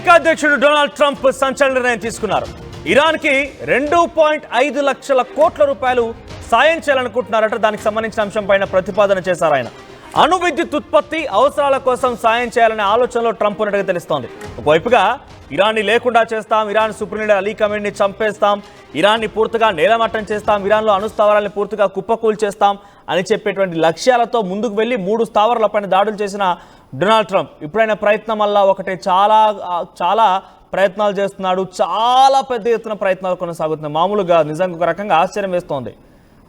America అధ్యక్షుడు Donald Trump సంచలన నిర్ణయం తీసుకున్నారు. ఇరాన్కి 2.5 లక్షల కోట్ల రూపాయలు సాయం చేయాలనుకుంటున్నారట. దానికి సంబంధించిన అంశంపైన ప్రతిపాదన చేశారు ఆయన. అణు విద్యుత్ ఉత్పత్తి అవసరాల కోసం సాయం చేయాలనే ఆలోచనలో ట్రంప్ ఉన్నట్టుగా తెలుస్తోంది. ఒకవైపుగా ఇరాన్ని లేకుండా చేస్తాం, ఇరాన్ సుప్రీం లీడర్ అలీ ఖమేనీని చంపేస్తాం, ఇరాన్ని పూర్తిగా నేలమట్టం చేస్తాం, ఇరాన్లో అణు స్థావరాలను పూర్తిగా కుప్పకూల్ చేస్తాం అని చెప్పేటువంటి లక్ష్యాలతో ముందుకు వెళ్ళి 3 స్థావరాలపైన దాడులు చేసిన డొనాల్డ్ ట్రంప్ ఇప్పుడైన ప్రయత్నం వల్ల ఒకటే చాలా ప్రయత్నాలు చేస్తున్నాడు. చాలా పెద్ద ఎత్తున ప్రయత్నాలు కొనసాగుతున్నాయి. మామూలుగా నిజంగా ఒక రకంగా ఆశ్చర్యం వేస్తోంది.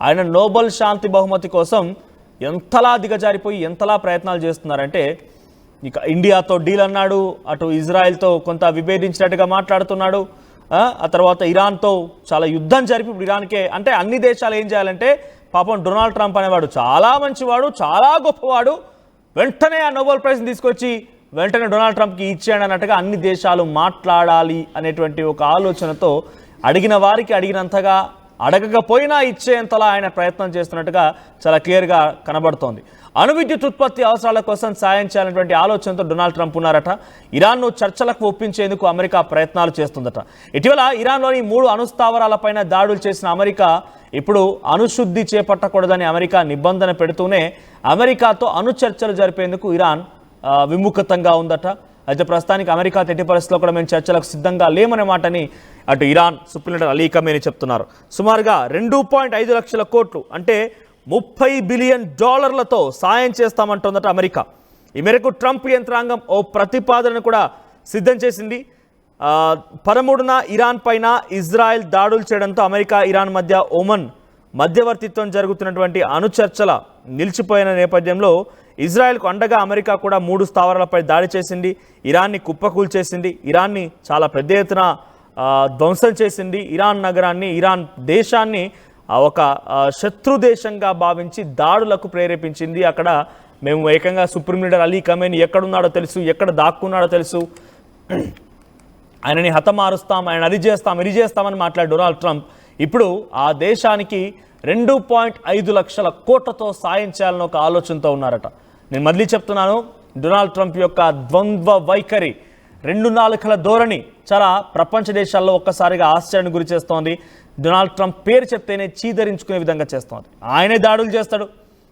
ఆయన నోబెల్ శాంతి బహుమతి కోసం ఎంతలా దిగజారిపోయి ఎంతలా ప్రయత్నాలు చేస్తున్నారంటే, ఇక ఇండియాతో డీల్ అన్నాడు, అటు ఇజ్రాయెల్తో కొంత విభేదించినట్టుగా మాట్లాడుతున్నాడు, ఆ తర్వాత ఇరాన్తో చాలా యుద్ధం జరిపి ఇప్పుడు ఇరాన్కే అంటే అన్ని దేశాలు ఏం చేయాలంటే, పాపం డొనాల్డ్ ట్రంప్ అనేవాడు చాలా మంచివాడు, చాలా గొప్పవాడు, వెంటనే ఆ నోబెల్ ప్రైజ్ని తీసుకొచ్చి వెంటనే డొనాల్డ్ ట్రంప్కి ఇచ్చేయండి అన్నట్టుగా అన్ని దేశాలు మాట్లాడాలి అనేటువంటి ఒక ఆలోచనతో అడిగిన వారికి అడిగినంతగా అడగకపోయినా ఇచ్చేంతలా ఆయన ప్రయత్నం చేస్తున్నట్టుగా చాలా క్లియర్గా కనబడుతోంది. అణు విద్యుత్ ఉత్పత్తి అవసరాల కోసం సాయం చేయాలనేటువంటి ఆలోచనతో డొనాల్డ్ ట్రంప్ ఉన్నారట. ఇరాన్ను చర్చలకు ఒప్పించేందుకు అమెరికా ప్రయత్నాలు చేస్తుందట. ఇటీవల ఇరాన్లోని 3 అణుస్థావరాలపైన దాడులు చేసిన అమెరికా ఇప్పుడు అణుశుద్ధి చేపట్టకూడదని అమెరికా నిబంధన పెడుతూనే అమెరికాతో అణు చర్చలు జరిపేందుకు ఇరాన్ విముఖతంగా ఉందట. అయితే ప్రస్తుతానికి అమెరికా ఎట్టి పరిస్థితుల్లో కూడా మేము చర్చలకు సిద్ధంగా లేమనే మాటని అటు Iran supreme leader Ali Khamenei చెప్తున్నారు. సుమారుగా 2.5 లక్షల కోట్లు అంటే $30 బిలియన్ సాయం చేస్తామంటోందట అమెరికా. ఈ మేరకు ట్రంప్ యంత్రాంగం ఓ ప్రతిపాదనను కూడా సిద్ధం చేసింది. 13న ఇరాన్ పైన ఇజ్రాయెల్ దాడులు చేయడంతో అమెరికా ఇరాన్ మధ్య ఒమన్ మధ్యవర్తిత్వం జరుగుతున్నటువంటి అణు చర్చల నిలిచిపోయిన నేపథ్యంలో ఇజ్రాయెల్కు అండగా అమెరికా కూడా 3 స్థావరాలపై దాడి చేసింది, ఇరాన్ని కుప్పకూల్చేసింది, ఇరాన్ని చాలా పెద్ద ఎత్తున ధ్వంసం చేసింది, ఇరాన్ నగరాన్ని ఇరాన్ దేశాన్ని ఒక శత్రు దేశంగా భావించి దాడులకు ప్రేరేపించింది. అక్కడ మేము ఏకంగా సుప్రీం లీడర్ అలీ ఖమేనీ ఎక్కడున్నాడో తెలుసు, ఎక్కడ దాక్కున్నాడో తెలుసు, ఆయనని హతమారుస్తాం, ఆయన అది చేస్తాం ఇది చేస్తామని మాట్లాడు డొనాల్డ్ ట్రంప్ ఇప్పుడు ఆ దేశానికి 2.5 లక్షల కోట్లతో సాయం చేయాలని ఒక ఆలోచనతో ఉన్నారట. నేను మళ్ళీ చెప్తున్నాను, డొనాల్డ్ ట్రంప్ యొక్క ద్వంద్వ వైఖరి, 2 నాలుకల ధోరణి చాలా ప్రపంచ దేశాల్లో ఒక్కసారిగా ఆశ్చర్యానికి గురి చేస్తోంది. డొనాల్డ్ ట్రంప్ పేరు చెప్తేనే చీదరించుకునే విధంగా చేస్తోంది. ఆయనే దాడులు చేస్తాడు,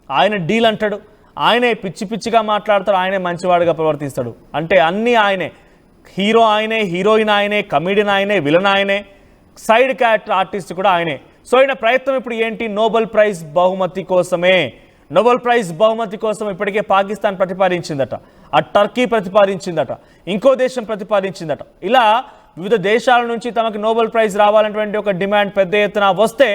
ఆయన డీల్ అంటాడు, ఆయనే పిచ్చి పిచ్చిగా మాట్లాడతాడు, ఆయనే మంచివాడిగా ప్రవర్తిస్తాడు. అంటే అన్నీ ఆయనే, హీరో ఆయనే, హీరోయిన్ ఆయనే, కమెడియన్ ఆయనే, విలన్ ఆయనే, సైడ్ క్యారెక్టర్ ఆర్టిస్ట్ కూడా ఆయనే. సో ఆయన ప్రయత్నం ఇప్పుడు ఏంటి? నోబెల్ ప్రైజ్ బహుమతి కోసమే. నోబెల్ ప్రైజ్ బహుమతి కోసం ఇప్పటికే పాకిస్తాన్ ప్రతిపాదించిందట, ఆ టర్కీ ప్రతిపాదించిందట, ఇంకో దేశం ప్రతిపాదించిందట. ఇలా వివిధ దేశాల నుంచి తమకు నోబెల్ ప్రైజ్ రావాలనేటువంటి ఒక డిమాండ్ పెద్ద ఎత్తున వస్తే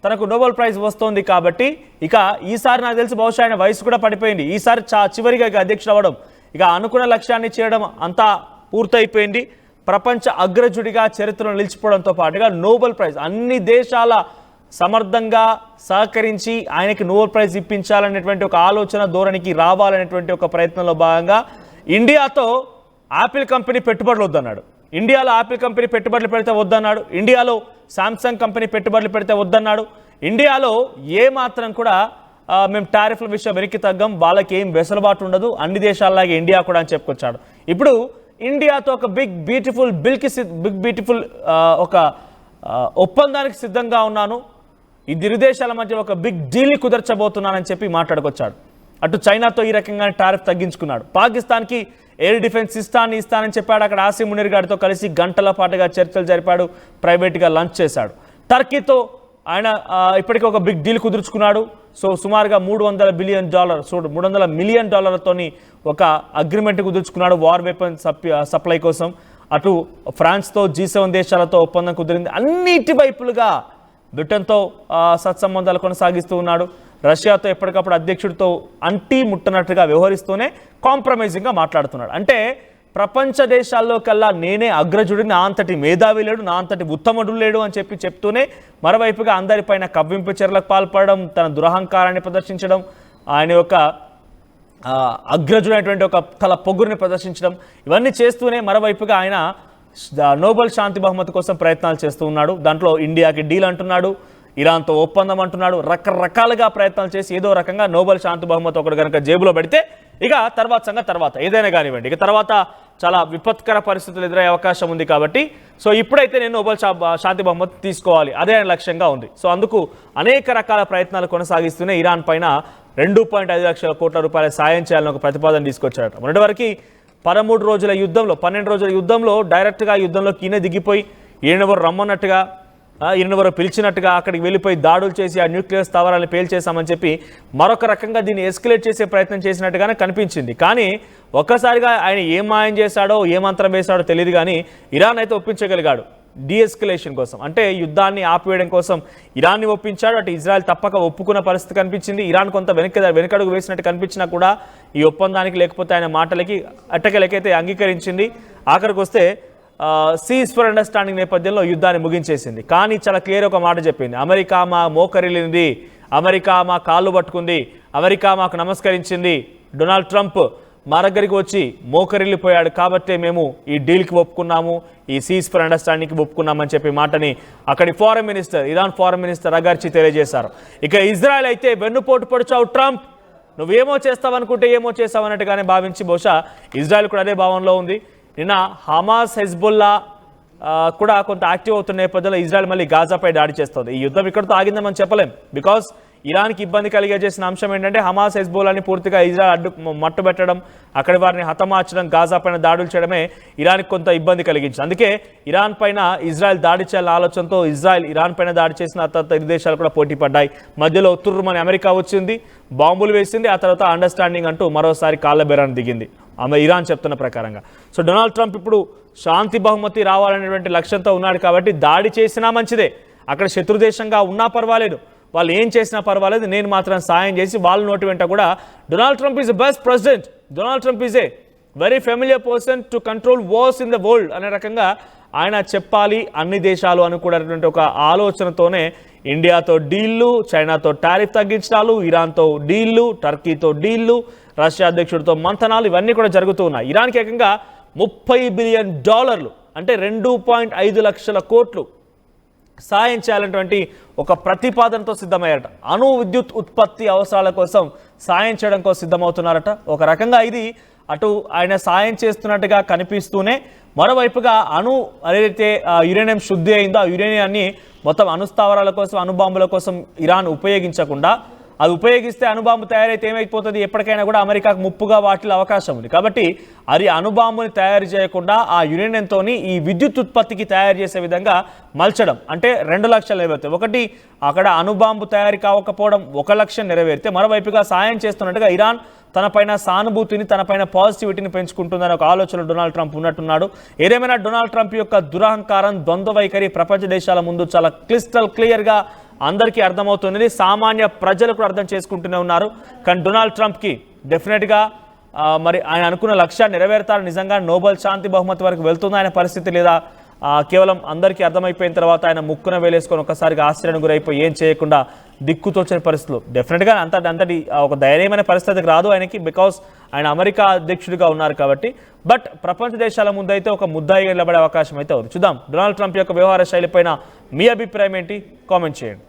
తనకు నోబెల్ ప్రైజ్ వస్తోంది కాబట్టి ఇక ఈసారి నాకు తెలిసి బహుశా ఆయన వయసు కూడా పడిపోయింది. ఈసారి చివరిగా ఇక అధ్యక్షుడు అవ్వడం, ఇక అనుకున్న లక్ష్యాన్ని చేయడం అంతా పూర్తయిపోయింది. ప్రపంచ అగ్రజుడిగా చరిత్రలో నిలిచిపోవడంతో పాటుగా నోబెల్ ప్రైజ్ అన్ని దేశాల సమర్థంగా సహకరించి ఆయనకి నోబెల్ ప్రైజ్ ఇప్పించాలనేటువంటి ఒక ఆలోచన ధోరణికి రావాలనేటువంటి ఒక ప్రయత్నంలో భాగంగా ఇండియాతో యాపిల్ కంపెనీ పెట్టుబడులు వద్దన్నాడు. ఇండియాలో యాపిల్ కంపెనీ పెట్టుబడులు పెడితే వద్దన్నాడు. ఇండియాలో శాంసంగ్ కంపెనీ పెట్టుబడులు పెడితే వద్దన్నాడు. ఇండియాలో ఏ మాత్రం కూడా మేము టారిఫ్ల విషయం వెనక్కి తగ్గం, వాళ్ళకి ఏం వెసులుబాటు ఉండదు, అన్ని దేశాలలాగే ఇండియా కూడా అని చెప్పుకొచ్చాడు. ఇప్పుడు ఇండియాతో ఒక బిగ్ బ్యూటిఫుల్ ఒక ఒప్పందానికి సిద్ధంగా ఉన్నాను, ఈ ఇరు దేశాల మధ్య ఒక బిగ్ డీల్ని కుదర్చబోతున్నానని చెప్పి మాట్లాడుకొచ్చాడు. అటు చైనాతో ఈ రకంగా టారిఫ్ తగ్గించుకున్నాడు. పాకిస్తాన్కి ఎయిర్ డిఫెన్స్ ఇస్తానని చెప్పాడు. అక్కడ ఆసిమ్ మునీర్ గారితో కలిసి గంటల పాటుగా చర్చలు జరిపాడు, ప్రైవేట్గా లంచ్ చేశాడు. టర్కీతో ఆయన ఇప్పటికీ ఒక బిగ్ డీల్ కుదుర్చుకున్నాడు. సో సుమారుగా $300 మిలియన్ ఒక అగ్రిమెంట్ కుదుర్చుకున్నాడు వార్ వెపన్ సప్లై కోసం. అటు ఫ్రాన్స్తో G7 దేశాలతో ఒప్పందం కుదిరింది. అన్నిటి వైపులుగా బ్రిటన్తో సత్సంబంధాలు కొనసాగిస్తూ ఉన్నాడు. రష్యాతో ఎప్పటికప్పుడు అధ్యక్షుడితో అంటీ ముట్టనట్టుగా వ్యవహరిస్తూనే కాంప్రమైజింగ్గా మాట్లాడుతున్నాడు. అంటే ప్రపంచ దేశాల్లో కల్లా నేనే అగ్రజుడిని, నా అంతటి మేధావి లేడు, నా అంతటి ఉత్తముడు లేడు అని చెప్తూనే మరోవైపుగా అందరిపైన కవ్వింపు చర్యలకు పాల్పడడం, తన దురహంకారాన్ని ప్రదర్శించడం, ఆయన యొక్క అగ్రజుడైనటువంటి ఒక తల పొగురిని ప్రదర్శించడం, ఇవన్నీ చేస్తూనే మరోవైపుగా ఆయన నోబెల్ శాంతి బహుమతి కోసం ప్రయత్నాలు చేస్తూ ఉన్నాడు. దాంట్లో ఇండియాకి డీల్ అంటున్నాడు, ఇరాన్తో ఒప్పందం అంటున్నాడు. రకరకాలుగా ప్రయత్నాలు చేసి ఏదో రకంగా నోబెల్ శాంతి బహుమతి ఒకటి కనుక జేబులో పెడితే ఇక తర్వాత ఏదైనా కానివ్వండి, ఇక తర్వాత చాలా విపత్కర పరిస్థితులు ఎదురయ్యే అవకాశం ఉంది. కాబట్టి సో ఇప్పుడైతే నేను నోబెల్ శాంతి బహుమతి తీసుకోవాలి, అదే ఆయన లక్ష్యంగా ఉంది. సో అందుకు అనేక రకాల ప్రయత్నాలు కొనసాగిస్తూనే ఇరాన్ పైన 2.5 లక్షల కోట్ల రూపాయల సాయం చేయాలని ఒక ప్రతిపాదన తీసుకొచ్చారట. మొన్నటి వరకు 12 రోజుల యుద్ధంలో డైరెక్ట్గా యుద్ధంలోకి ఈయన దిగిపోయి ఈయనెవరు రమ్మన్నట్టుగా, ఈయనెవరు పిలిచినట్టుగా అక్కడికి వెళ్ళిపోయి దాడులు చేసి ఆ న్యూక్లియర్ స్థావరాలను పేల్చేశామని చెప్పి మరొక రకంగా దీన్ని ఎస్కలేట్ చేసే ప్రయత్నం చేసినట్టుగానే కనిపించింది. కానీ ఒక్కసారిగా ఆయన ఏం మాయం చేశాడో ఏ మంత్రం వేశాడో తెలియదు, కానీ ఇరాన్ అయితే ఒప్పించగలిగాడు డీఎస్కలేషన్ కోసం. అంటే యుద్ధాన్ని ఆపివేయడం కోసం ఇరాన్ని ఒప్పించాడు. అటు ఇజ్రాయెల్ తప్పక ఒప్పుకున్న పరిస్థితి కనిపించింది. ఇరాన్ కొంత వెనకడుగు వేసినట్టు కనిపించినా కూడా ఈ ఒప్పందానికి లేకపోతే ఆయన మాటలకి అట్టకెలకైతే అంగీకరించింది. ఆఖరికి వస్తే సీజ్ ఫర్ అండర్స్టాండింగ్ నేపథ్యంలో యుద్ధాన్ని ముగించేసింది. కానీ చాలా క్లియర్ ఒక మాట చెప్పింది, అమెరికా మా మోకరిల్లింది, అమెరికా మా కాళ్ళు పట్టుకుంది, అమెరికా మాకు నమస్కరించింది, డొనాల్డ్ ట్రంప్ మా దగ్గరికి వచ్చి మోకరిల్లిపోయాడు కాబట్టే మేము ఈ డీల్కి ఒప్పుకున్నాము, ఈ సీజ్ ఫర్ అండర్స్టాండింగ్కి ఒప్పుకున్నామని చెప్పి మాటని అక్కడి ఇరాన్ ఫారెన్ మినిస్టర్ అగర్చి తెలియజేశారు. ఇక ఇజ్రాయెల్ అయితే వెన్నుపోటు పొడిచావు ట్రంప్, నువ్వేమో చేస్తావనుకుంటే ఏమో చేస్తావు అన్నట్టుగానే భావించి బహుశా ఇజ్రాయెల్ కూడా అదే భావంలో ఉంది. నిన్న హమాస్ హెజ్బుల్లా కూడా కొంత యాక్టివ్ అవుతున్న నేపథ్యంలో ఇజ్రాయెల్ మళ్ళీ గాజాపై దాడి చేస్తుంది. ఈ యుద్ధం ఇక్కడితో ఆగిందని చెప్పలేం. బికాస్ ఇరాన్కి ఇబ్బంది కలిగజేసిన అంశం ఏంటంటే హమాస్ హెజ్బుల్లాని పూర్తిగా ఇజ్రాయెల్ మట్టుబెట్టడం, అక్కడి వారిని హతమార్చడం, గాజా పైన దాడులు చేయడమే ఇరాన్కి కొంత ఇబ్బంది కలిగించింది. అందుకే ఇరాన్ పైన ఇజ్రాయెల్ దాడి చేయాలన్న ఆలోచనతో ఇరాన్ పైన దాడి చేసిన తర్వాత ఇరు దేశాలు కూడా పోటీ పడ్డాయి. మధ్యలో తుర్రుమని అమెరికా వచ్చింది, బాంబులు వేసింది, ఆ తర్వాత అండర్స్టాండింగ్ అంటూ మరోసారి కాళ్ళ బేరాన్ని దిగింది ఇరాన్ చెప్తున్న ప్రకారంగా. సో డొనాల్డ్ ట్రంప్ ఇప్పుడు శాంతి బహుమతి రావాలనేటువంటి లక్ష్యంతో ఉన్నాడు. కాబట్టి దాడి చేసినా మంచిదే, అక్కడ శత్రుదేశంగా ఉన్నా పర్వాలేదు, వాళ్ళు ఏం చేసినా పర్వాలేదు, నేను మాత్రం సాయం చేసి వాళ్ళ నోటి వెంట కూడా Donald Trump is the best president, Donald Trump is a very familiar person to control wars in the world అనే రకంగా ఆయన చెప్పాలి అన్ని దేశాలు అనుకునేటువంటి ఒక ఆలోచనతోనే ఇండియాతో డీల్లు, చైనాతో టారిఫ్ తగ్గించడాలు, ఇరాన్తో డీల్లు, టర్కీతో డీల్లు, రష్యా అధ్యక్షుడితో మంథనాలు ఇవన్నీ కూడా జరుగుతూ ఉన్నాయి. ఇరాన్కి ఏకంగా $30 బిలియన్ అంటే 2.5 లక్షల కోట్లు సాయం చేయాలన్నటువంటి ఒక ప్రతిపాదనతో సిద్ధమయ్యారట. అణు విద్యుత్ ఉత్పత్తి అవసరాల కోసం సాయం చేయడం కోసం సిద్ధమవుతున్నారట. ఒక రకంగా ఇది అటు ఆయన సాయం చేస్తున్నట్టుగా కనిపిస్తూనే మరోవైపుగా ఏదైతే యురేనియం శుద్ధి అయిందో ఆ యురేనియాన్ని మొత్తం అణుస్థావరాల కోసం, అణుబాంబుల కోసం ఇరాన్ ఉపయోగించకుండా, అది ఉపయోగిస్తే అణుబాంబు తయారైతే ఏమైపోతుంది, ఎప్పటికైనా కూడా అమెరికాకు ముప్పుగా వాటిలో అవకాశం ఉంది. కాబట్టి అది అణుబాంబుని తయారు చేయకుండా ఆ యురేనియంతో ఈ విద్యుత్ ఉత్పత్తికి తయారు చేసే విధంగా మలచడం, అంటే 2 లక్ష్యాలు నెరవేరుతాయి. ఒకటి అక్కడ అణుబాంబు తయారీ కావకపోవడం, 1 లక్ష్యం నెరవేరితే మరోవైపుగా సాయం చేస్తున్నట్టుగా ఇరాన్ తనపైన సానుభూతిని, తనపైన పాజిటివిటీని పెంచుకుంటుందని ఒక ఆలోచన డొనాల్డ్ ట్రంప్ ఉన్నట్టున్నాడు. ఏదేమైనా డొనాల్డ్ ట్రంప్ యొక్క దురహంకారం, ద్వంద్వ వైఖరి ప్రపంచ దేశాల ముందు చాలా క్లియర్గా అందరికీ అర్థమవుతున్నది. సామాన్య ప్రజలు కూడా అర్థం చేసుకుంటూనే ఉన్నారు. కానీ డొనాల్డ్ ట్రంప్కి డెఫినెట్గా మరి ఆయన అనుకున్న లక్ష్యాన్ని నెరవేరుతారు. నిజంగా నోబెల్ శాంతి బహుమతి వరకు వెళ్తుంది ఆయన పరిస్థితి, లేదా కేవలం అందరికీ అర్థమైపోయిన తర్వాత ఆయన ముక్కున వేలేసుకొని ఒక్కసారిగా ఆశ్చర్యానికి గురైపోయి ఏం చేయకుండా దిక్కుతోచని పరిస్థితులు డెఫినెట్గా అంతటి ఒక దయనీయమైన పరిస్థితికి రాదు ఆయనకి, బికాస్ ఆయన అమెరికా అధ్యక్షుడిగా ఉన్నారు కాబట్టి. బట్ ప్రపంచ దేశాల ముందైతే ఒక ముద్దాయిగా నిలబడే అవకాశం అయితే ఉంది. చూద్దాం డొనాల్డ్ ట్రంప్ యొక్క వ్యవహార శైలిపైన మీ అభిప్రాయం ఏంటి, కామెంట్ చేయండి.